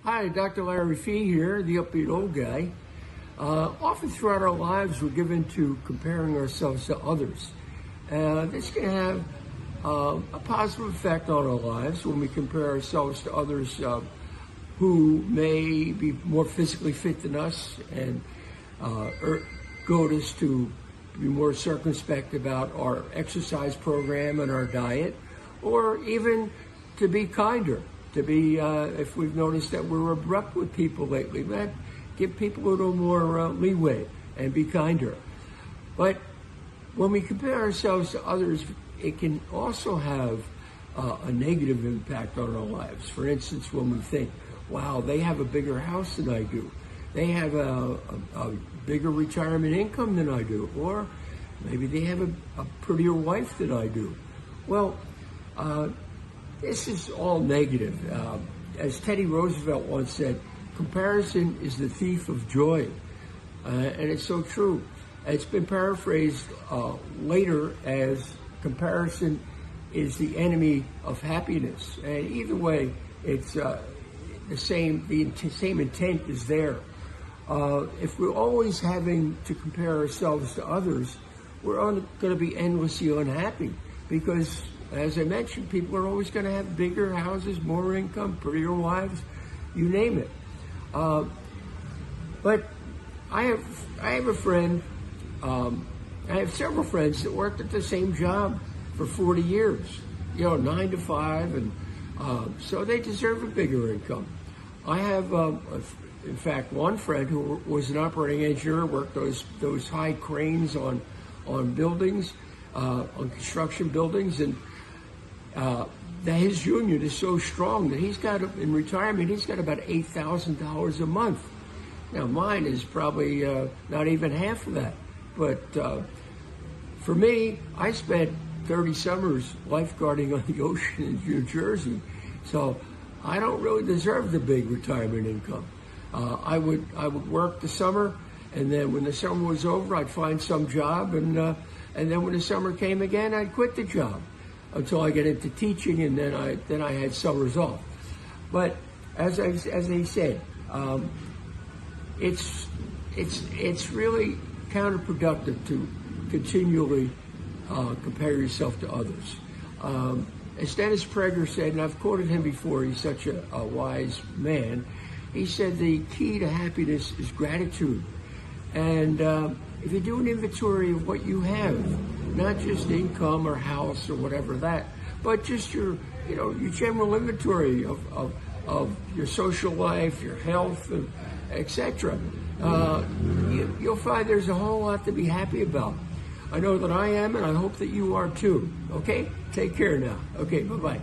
Hi, Dr. Larry Fee here, the upbeat old guy. Often throughout our lives, we're given to comparing ourselves to others. This can have a positive effect on our lives when we compare ourselves to others who may be more physically fit than us and goad us to be more circumspect about our exercise program and our diet, or even to be kinder. To be, if we've noticed that we're abrupt with people lately, give people a little more leeway and be kinder. But when we compare ourselves to others, it can also have a negative impact on our lives. For instance, when we think, wow, they have a bigger house than I do. They have a bigger retirement income than I do. Or maybe they have a prettier wife than I do. Well, this is all negative. As Teddy Roosevelt once said, comparison is the thief of joy. And it's so true. It's been paraphrased later as comparison is the enemy of happiness. And either way, it's the same intent is there. If we're always having to compare ourselves to others, we're going to be endlessly unhappy because, as I mentioned, people are always going to have bigger houses, more income, prettier wives, you name it. But I have a friend, I have several friends that worked at the same job for 40 years, 9 to 5, and so they deserve a bigger income. I have, in fact, one friend who was an operating engineer, worked those high cranes on buildings, on construction buildings, and that his union is so strong that he's got, in retirement, he's got about $8,000 a month. Now, mine is probably not even half of that. But for me, I spent 30 summers lifeguarding on the ocean in New Jersey, so I don't really deserve the big retirement income. I would work the summer, and then when the summer was over, I'd find some job, and then when the summer came again, I'd quit the job until I get into teaching, and then I had summers off. But as I said, it's really counterproductive to continually compare yourself to others. As Dennis Prager said, and I've quoted him before, he's such a wise man, he said the key to happiness is gratitude. And if you do an inventory of what you have, not just income or house or whatever that, but just your general inventory of your social life, your health, and etc., you'll find there's a whole lot to be happy about. I know that I am, and I hope that you are too. Okay? Take care now. Okay, bye-bye.